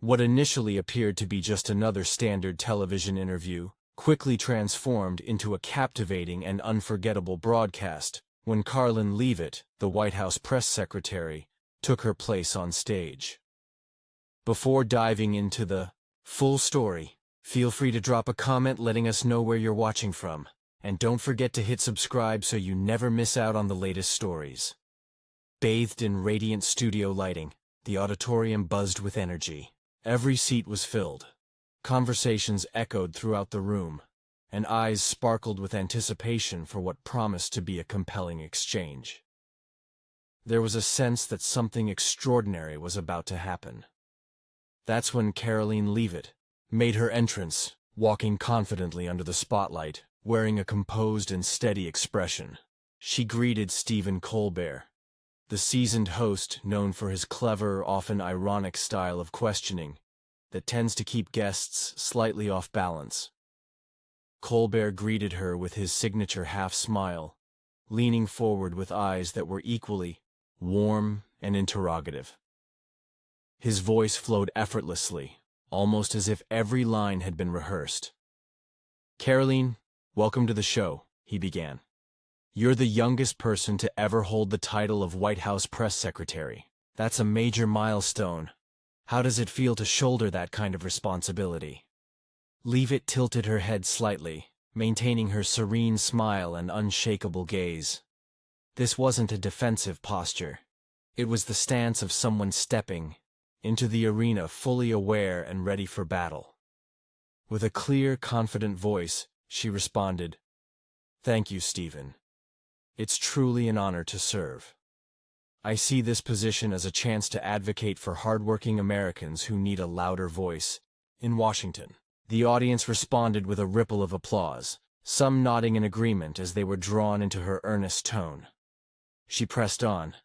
What initially appeared to be just another standard television interview quickly transformed into a captivating and unforgettable broadcast when Karoline Leavitt, the White House press secretary, took her place on stage. Before diving into the full story, feel free to drop a comment letting us know where you're watching from, and don't forget to hit subscribe so you never miss out on the latest stories. Bathed in radiant studio lighting, the auditorium buzzed with energy. Every seat was filled. Conversations echoed throughout the room, and eyes sparkled with anticipation for what promised to be a compelling exchange. There was a sense that something extraordinary was about to happen. That's when Karoline Leavitt made her entrance, walking confidently under the spotlight, wearing a composed and steady expression. She greeted Stephen Colbert, the seasoned host known for his clever, often ironic style of questioning that tends to keep guests slightly off balance. Colbert greeted her with his signature half-smile, leaning forward with eyes that were equally warm and interrogative. His voice flowed effortlessly, almost as if every line had been rehearsed. "Karoline, welcome to the show," he began. "You're the youngest person to ever hold the title of White House press secretary. That's a major milestone. How does it feel to shoulder that kind of responsibility?" Leavitt tilted her head slightly, maintaining her serene smile and unshakable gaze. This wasn't a defensive posture. It was the stance of someone stepping into the arena fully aware and ready for battle. With a clear, confident voice, she responded, "Thank you, Stephen. It's truly an honor to serve. I see this position as a chance to advocate for hardworking Americans who need a louder voice in Washington." The audience responded with a ripple of applause, some nodding in agreement as they were drawn into her earnest tone. She pressed on.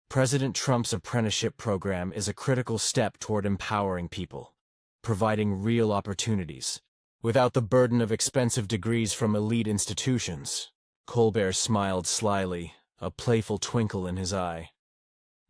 "President Trump's apprenticeship program is a critical step toward empowering people, providing real opportunities, without the burden of expensive degrees from elite institutions." Colbert smiled slyly, a playful twinkle in his eye.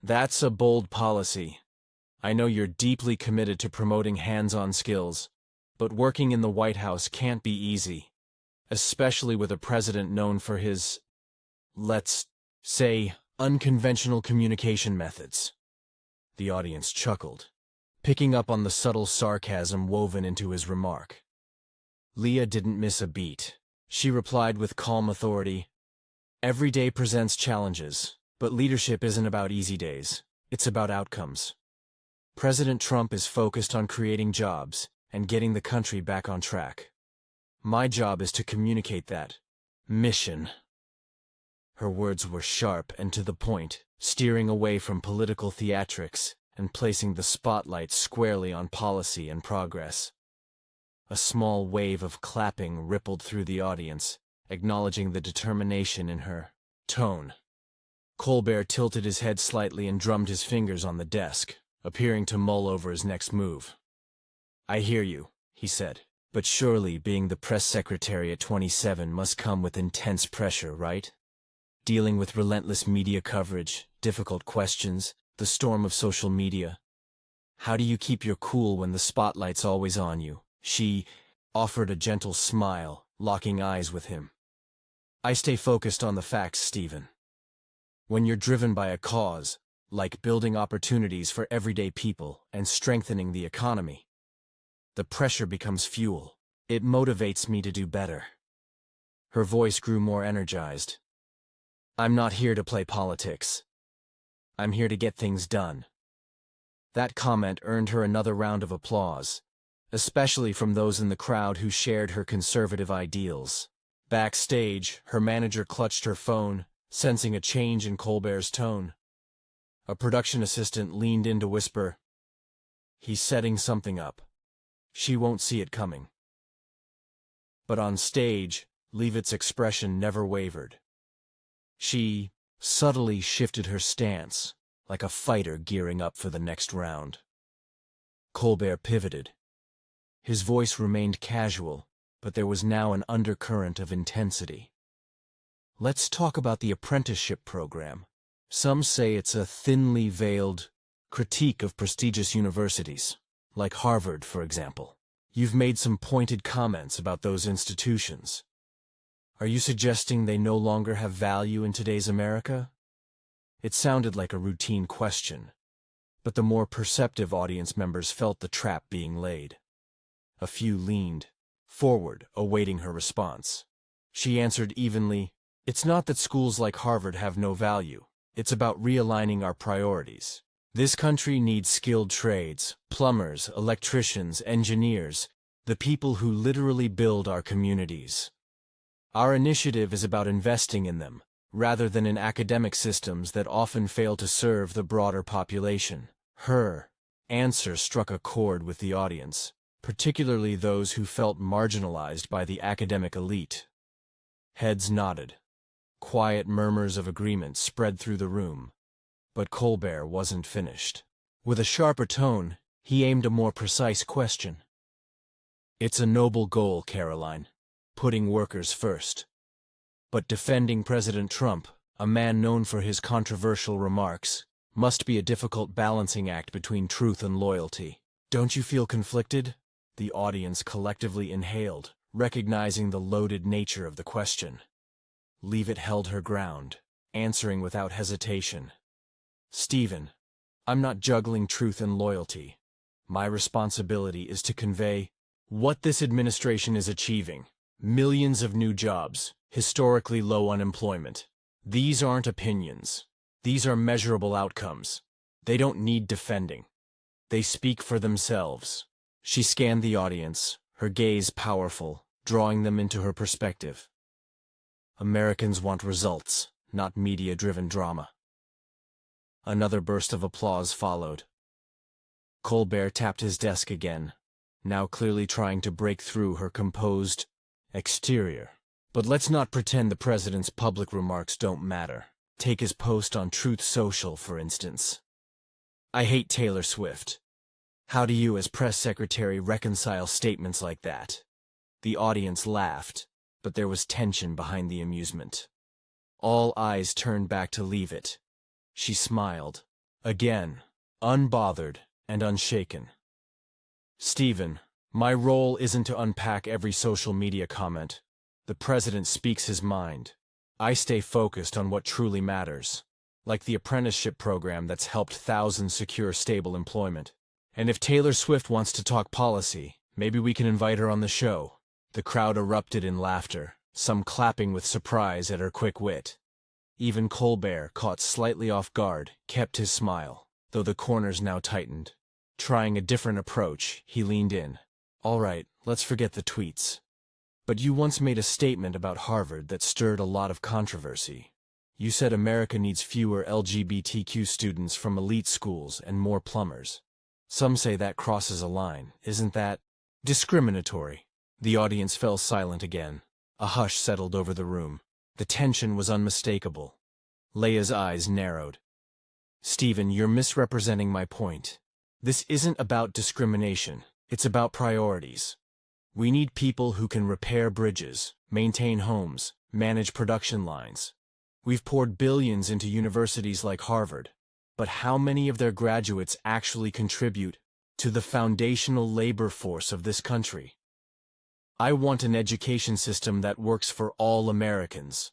"That's a bold policy. I know you're deeply committed to promoting hands-on skills, but working in the White House can't be easy, especially with a president known for his, let's say, unconventional communication methods." The audience chuckled, picking up on the subtle sarcasm woven into his remark. Leah didn't miss a beat. She replied with calm authority, "Every day presents challenges, but leadership isn't about easy days. It's about outcomes. President Trump is focused on creating jobs and getting the country back on track. My job is to communicate that mission." Her words were sharp and to the point, steering away from political theatrics and placing the spotlight squarely on policy and progress. A small wave of clapping rippled through the audience, acknowledging the determination in her tone. Colbert tilted his head slightly and drummed his fingers on the desk, appearing to mull over his next move. "I hear you," he said, "but surely being the press secretary at 27 must come with intense pressure, right? Dealing with relentless media coverage, difficult questions, the storm of social media. How do you keep your cool when the spotlight's always on you?" She offered a gentle smile, locking eyes with him. "I stay focused on the facts, Stephen. When you're driven by a cause, like building opportunities for everyday people and strengthening the economy, the pressure becomes fuel. It motivates me to do better." Her voice grew more energized. "I'm not here to play politics. I'm here to get things done." That comment earned her another round of applause, especially from those in the crowd who shared her conservative ideals. Backstage, her manager clutched her phone, sensing a change in Colbert's tone. A production assistant leaned in to whisper, "He's setting something up. She won't see it coming." But on stage, Leavitt's expression never wavered. She subtly shifted her stance, like a fighter gearing up for the next round. Colbert pivoted. His voice remained casual, but there was now an undercurrent of intensity. "Let's talk about the apprenticeship program. Some say it's a thinly veiled critique of prestigious universities, like Harvard, for example. You've made some pointed comments about those institutions. Are you suggesting they no longer have value in today's America? It sounded like a routine question, but the more perceptive audience members felt the trap being laid. A few leaned forward, awaiting her response. She answered evenly, "It's not that schools like Harvard have no value. It's about realigning our priorities. This country needs skilled trades, plumbers, electricians, engineers, the people who literally build our communities. Our initiative is about investing in them, rather than in academic systems that often fail to serve the broader population." Her answer struck a chord with the audience, particularly those who felt marginalized by the academic elite. Heads nodded. Quiet murmurs of agreement spread through the room. But Colbert wasn't finished. With a sharper tone, he aimed a more precise question. "It's a noble goal, Karoline, putting workers first. But defending President Trump, a man known for his controversial remarks, must be a difficult balancing act between truth and loyalty. Don't you feel conflicted?" The audience collectively inhaled, recognizing the loaded nature of the question. Leavitt held her ground, answering without hesitation. "Stephen, I'm not juggling truth and loyalty. My responsibility is to convey what this administration is achieving. Millions of new jobs, historically low unemployment. These aren't opinions. These are measurable outcomes. They don't need defending. They speak for themselves." She scanned the audience, her gaze powerful, drawing them into her perspective. "Americans want results, not media-driven drama." Another burst of applause followed. Colbert tapped his desk again, now clearly trying to break through her composed exterior. "But let's not pretend the president's public remarks don't matter. Take his post on Truth Social, for instance. 'I hate Taylor Swift.' How do you, as press secretary, reconcile statements like that?" The audience laughed, but there was tension behind the amusement. All eyes turned back to Leavitt. She smiled, again, unbothered and unshaken. "Stephen, my role isn't to unpack every social media comment. The president speaks his mind. I stay focused on what truly matters, like the apprenticeship program that's helped thousands secure stable employment. And if Taylor Swift wants to talk policy, maybe we can invite her on the show." The crowd erupted in laughter, some clapping with surprise at her quick wit. Even Colbert, caught slightly off guard, kept his smile, though the corners now tightened. Trying a different approach, he leaned in. "All right, let's forget the tweets. But you once made a statement about Harvard that stirred a lot of controversy. You said America needs fewer LGBTQ students from elite schools and more plumbers. Some say that crosses a line. Isn't that discriminatory?" The audience fell silent again. A hush settled over the room. The tension was unmistakable. Leia's eyes narrowed. "Stephen, you're misrepresenting my point. This isn't about discrimination. It's about priorities. We need people who can repair bridges, maintain homes, manage production lines. We've poured billions into universities like Harvard, but how many of their graduates actually contribute to the foundational labor force of this country? I want an education system that works for all Americans."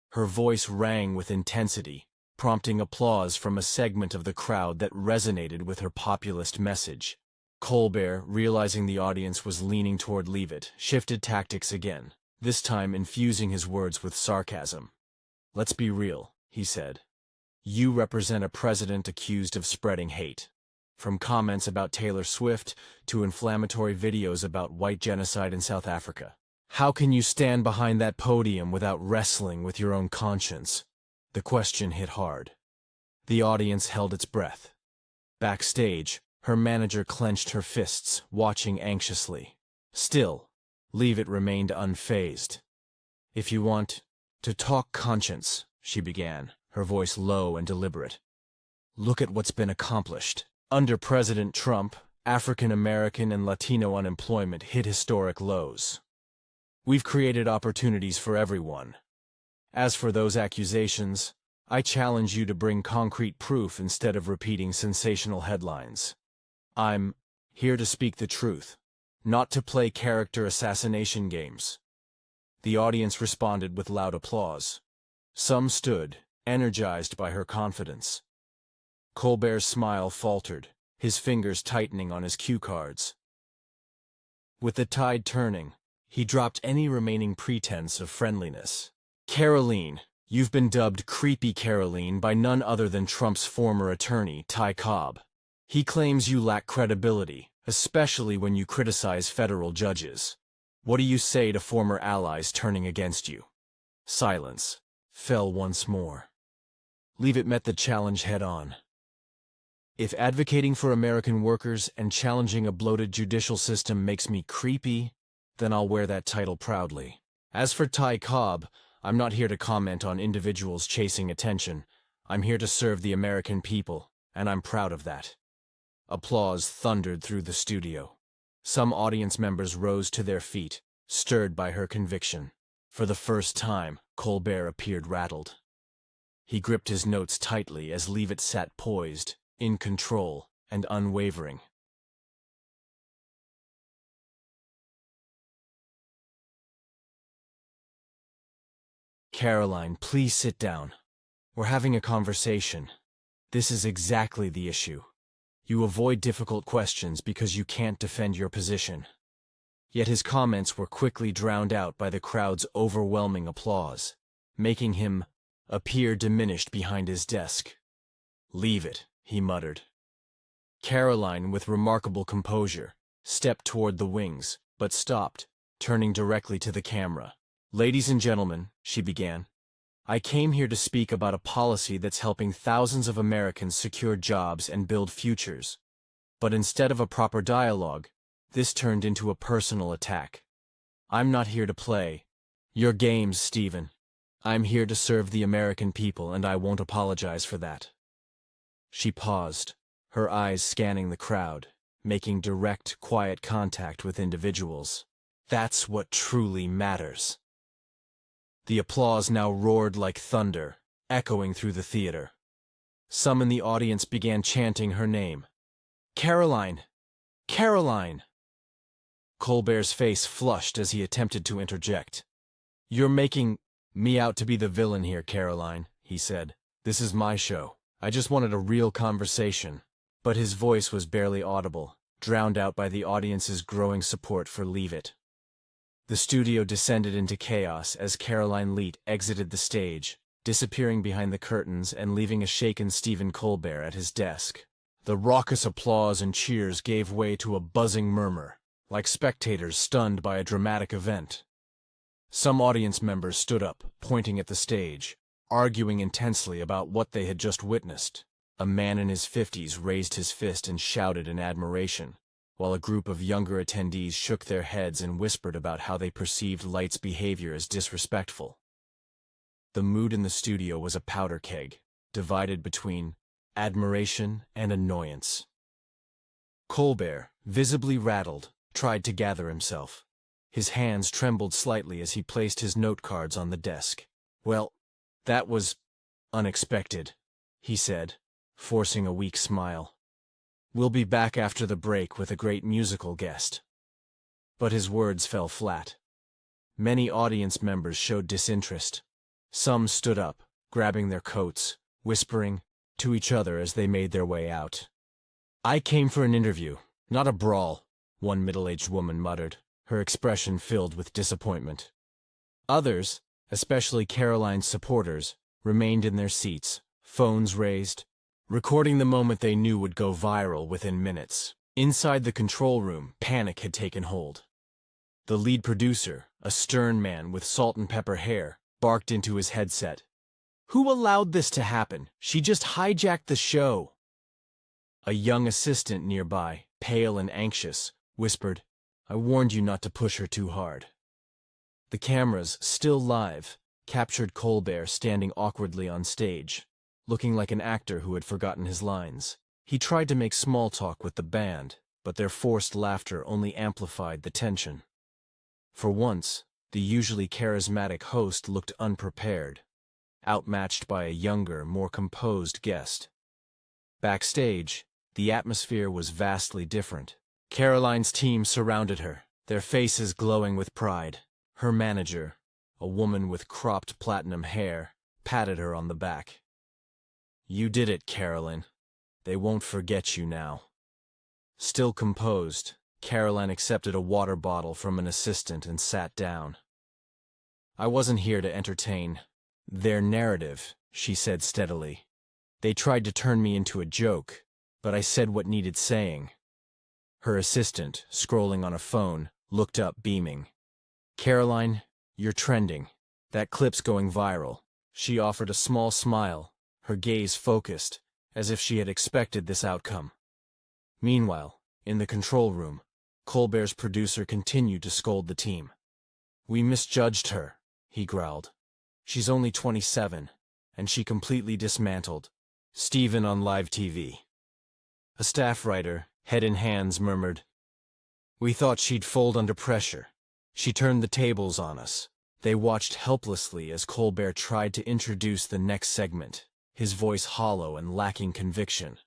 Her voice rang with intensity, prompting applause from a segment of the crowd that resonated with her populist message. Colbert, realizing the audience was leaning toward Leavitt, shifted tactics again, this time infusing his words with sarcasm. "Let's be real," he said. "You represent a president accused of spreading hate. From comments about Taylor Swift to inflammatory videos about white genocide in South Africa. How can you stand behind that podium without wrestling with your own conscience?" The question hit hard. The audience held its breath. Backstage, her manager clenched her fists, watching anxiously. Still, Leavitt remained unfazed. "If you want to talk conscience," she began, her voice low and deliberate, "look at what's been accomplished. Under President Trump, African American and Latino unemployment hit historic lows. We've created opportunities for everyone. As for those accusations, I challenge you to bring concrete proof instead of repeating sensational headlines. I'm Here to speak the truth, not to play character assassination games. The audience responded with loud applause. Some stood, energized by her confidence. Colbert's smile faltered, his fingers tightening on his cue cards. With the tide turning, he dropped any remaining pretense of friendliness. Karoline, you've been dubbed Creepy Karoline by none other than Trump's former attorney, Ty Cobb. He claims you lack credibility, especially when you criticize federal judges. What do you say to former allies turning against you? Silence fell once more. Leavitt met the challenge head-on. If advocating for American workers and challenging a bloated judicial system makes me creepy, then I'll wear that title proudly. As for Ty Cobb, I'm not here to comment on individuals chasing attention. I'm here to serve the American people, and I'm proud of that. Applause thundered through the studio. Some audience members rose to their feet, stirred by her conviction. For the first time, Colbert appeared rattled. He gripped his notes tightly as Leavitt sat poised, in control, and unwavering. Karoline, please sit down. We're having a conversation. This is exactly the issue. You avoid difficult questions because you can't defend your position. Yet his comments were quickly drowned out by the crowd's overwhelming applause, making him appear diminished behind his desk. "Leave it," he muttered. Karoline, with remarkable composure, stepped toward the wings, but stopped, turning directly to the camera. "Ladies and gentlemen," she began, "I came here to speak about a policy that's helping thousands of Americans secure jobs and build futures. But instead of a proper dialogue, this turned into a personal attack. I'm not here to play your games, Stephen. I'm here to serve the American people, and I won't apologize for that." She paused, her eyes scanning the crowd, making direct, quiet contact with individuals. That's what truly matters. The applause now roared like thunder, echoing through the theater. Some in the audience began chanting her name. "Karoline! Karoline!" Colbert's face flushed as he attempted to interject. "You're making me out to be the villain here, Karoline," he said. "This is my show. I just wanted a real conversation." But his voice was barely audible, drowned out by the audience's growing support for Leavitt. The studio descended into chaos as Karoline Leavitt exited the stage, disappearing behind the curtains and leaving a shaken Stephen Colbert at his desk. The raucous applause and cheers gave way to a buzzing murmur, like spectators stunned by a dramatic event. Some audience members stood up, pointing at the stage, arguing intensely about what they had just witnessed. A man in his 50s raised his fist and shouted in admiration, while a group of younger attendees shook their heads and whispered about how they perceived Leit's behavior as disrespectful. The mood in the studio was a powder keg, divided between admiration and annoyance. Colbert, visibly rattled, tried to gather himself. His hands trembled slightly as he placed his note cards on the desk. "Well, that was unexpected," he said, forcing a weak smile. "We'll be back after the break with a great musical guest." But his words fell flat. Many audience members showed disinterest. Some stood up, grabbing their coats, whispering to each other as they made their way out. "I came for an interview, not a brawl," one middle-aged woman muttered, her expression filled with disappointment. Others, especially Karoline's supporters, remained in their seats, phones raised, recording the moment they knew would go viral within minutes. Inside the control room, panic had taken hold. The lead producer, a stern man with salt and pepper hair, barked into his headset. "Who allowed this to happen? She just hijacked the show." A young assistant nearby, pale and anxious, whispered, "I warned you not to push her too hard." The cameras, still live, captured Colbert standing awkwardly on stage, looking like an actor who had forgotten his lines. He tried to make small talk with the band, but their forced laughter only amplified the tension. For once, the usually charismatic host looked unprepared, outmatched by a younger, more composed guest. Backstage, the atmosphere was vastly different. Caroline's team surrounded her, their faces glowing with pride. Her manager, a woman with cropped platinum hair, patted her on the back. "You did it, Caroline. They won't forget you now." Still composed, Caroline accepted a water bottle from an assistant and sat down. "I wasn't here to entertain their narrative," she said steadily. "They tried to turn me into a joke, but I said what needed saying." Her assistant, scrolling on a phone, looked up beaming. "Caroline, you're trending. That clip's going viral." She offered a small smile, her gaze focused, as if she had expected this outcome. Meanwhile, in the control room, Colbert's producer continued to scold the team. "We misjudged her," he growled. "She's only 27, and she completely dismantled Stephen on live TV." A staff writer, head in hands, murmured, "We thought she'd fold under pressure. She turned the tables on us." They watched helplessly as Colbert tried to introduce the next segment, his voice hollow and lacking conviction.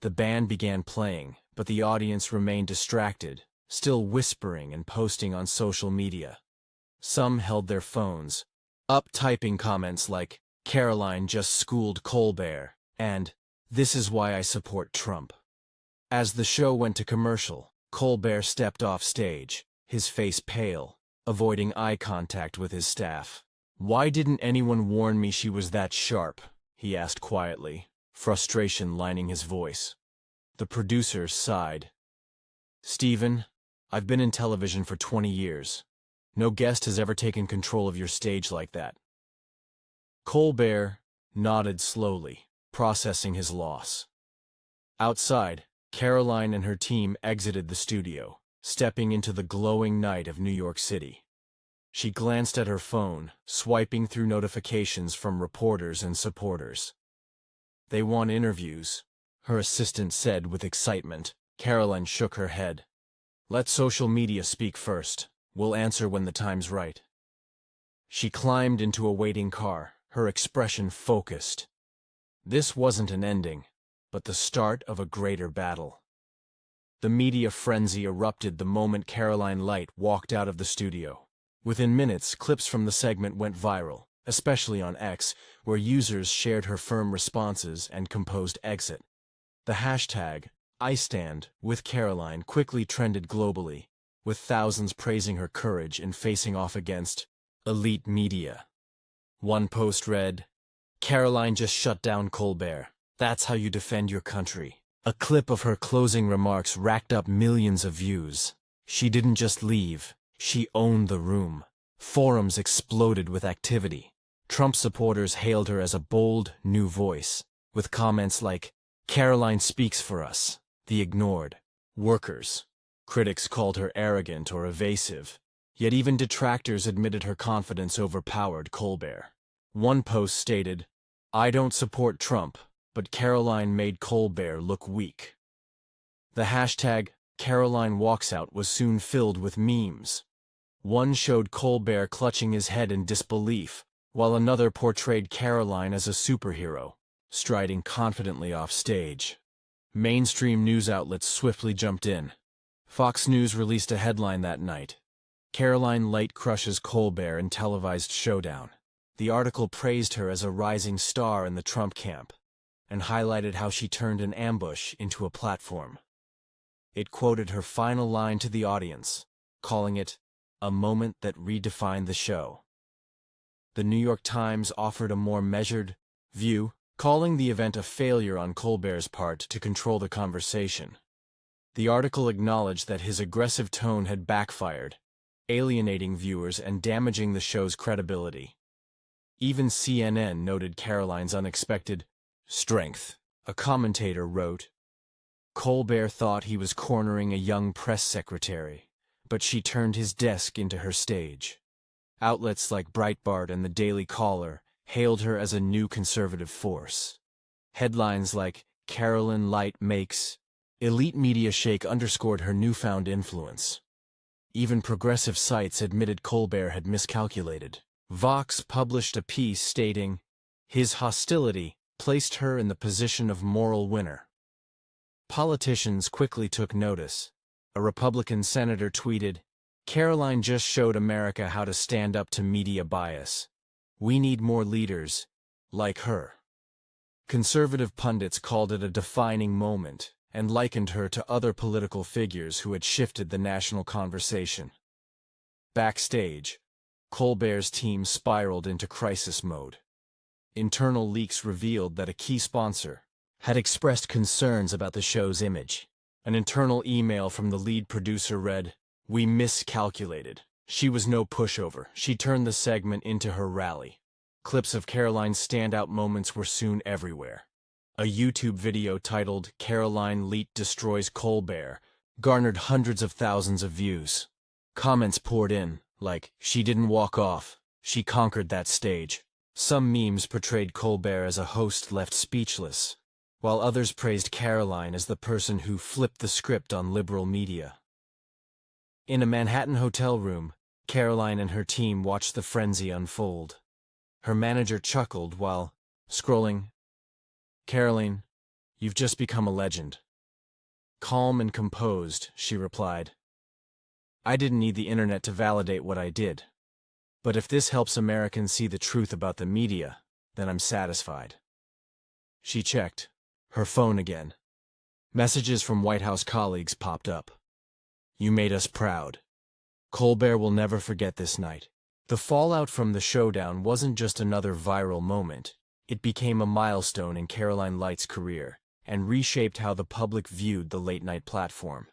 The band began playing, but the audience remained distracted, still whispering and posting on social media. Some held their phones up, typing comments like, "Caroline just schooled Colbert," and "This is why I support Trump." As the show went to commercial, Colbert stepped off stage, his face pale, avoiding eye contact with his staff. "Why didn't anyone warn me she was that sharp?" he asked quietly, frustration lining his voice. The producers sighed. "Stephen, I've been in television for 20 years. No guest has ever taken control of your stage like that." Colbert nodded slowly, processing his loss. Outside, Caroline and her team exited the studio, stepping into the glowing night of New York City. She glanced at her phone, swiping through notifications from reporters and supporters. "They want interviews," her assistant said with excitement. Caroline shook her head. "Let social media speak first. We'll answer when the time's right." She climbed into a waiting car, her expression focused. This wasn't an ending, but the start of a greater battle. The media frenzy erupted the moment Karoline Leit walked out of the studio. Within minutes, clips from the segment went viral, especially on X, where users shared her firm responses and composed exit. The hashtag, #IStandWithCaroline, quickly trended globally, with thousands praising her courage in facing off against elite media. One post read, "Caroline just shut down Colbert. That's how you defend your country." A clip of her closing remarks racked up millions of views. She didn't just leave, she owned the room. Forums exploded with activity. Trump supporters hailed her as a bold, new voice, with comments like, "Caroline speaks for us," the ignored workers. Critics called her arrogant or evasive, yet even detractors admitted her confidence overpowered Colbert. One post stated, "I don't support Trump, but Caroline made Colbert look weak." The hashtag Caroline Walks Out was soon filled with memes. One showed Colbert clutching his head in disbelief, while another portrayed Caroline as a superhero, striding confidently off stage. Mainstream news outlets swiftly jumped in. Fox News released a headline that night, "Karoline Leavitt crushes Colbert in televised showdown." The article praised her as a rising star in the Trump camp, and highlighted how she turned an ambush into a platform. It quoted her final line to the audience, calling it a moment that redefined the show. The New York Times offered a more measured view, calling the event a failure on Colbert's part to control the conversation. The article acknowledged that his aggressive tone had backfired, alienating viewers and damaging the show's credibility. Even CNN noted Caroline's unexpected strength. A commentator wrote, "Colbert thought he was cornering a young press secretary, but she turned his desk into her stage." Outlets like Breitbart and the Daily Caller hailed her as a new conservative force. Headlines like "Karoline Leavitt makes elite media shake" underscored her newfound influence. Even progressive sites admitted Colbert had miscalculated. Vox published a piece stating, "His hostility placed her in the position of moral winner." Politicians quickly took notice. a Republican senator tweeted, "Karoline just showed America how to stand up to media bias. We need more leaders like her." Conservative pundits called it a defining moment and likened her to other political figures who had shifted the national conversation. Backstage, Colbert's team spiraled into crisis mode. Internal leaks revealed that a key sponsor had expressed concerns about the show's image. An internal email from the lead producer read, "We miscalculated. She was no pushover. She turned the segment into her rally." Clips of Karoline's standout moments were soon everywhere. A YouTube video titled "Karoline Leavitt Destroys Colbert" garnered hundreds of thousands of views. Comments poured in, like, "She didn't walk off. She conquered that stage." Some memes portrayed Colbert as a host left speechless, while others praised Karoline as the person who flipped the script on liberal media. In a Manhattan hotel room, Karoline and her team watched the frenzy unfold. Her manager chuckled while scrolling. "Karoline, you've just become a legend." Calm and composed, she replied, "I didn't need the internet to validate what I did. But if this helps Americans see the truth about the media, then I'm satisfied." She checked her phone again. Messages from White House colleagues popped up. "You made us proud. Colbert will never forget this night." The fallout from the showdown wasn't just another viral moment. It became a milestone in Karoline Leit's career and reshaped how the public viewed the late-night platform.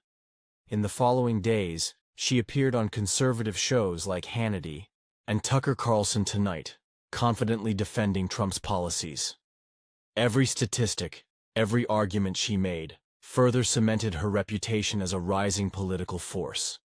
In the following days, she appeared on conservative shows like Hannity and Tucker Carlson Tonight, confidently defending Trump's policies. Every statistic, every argument she made, further cemented her reputation as a rising political force.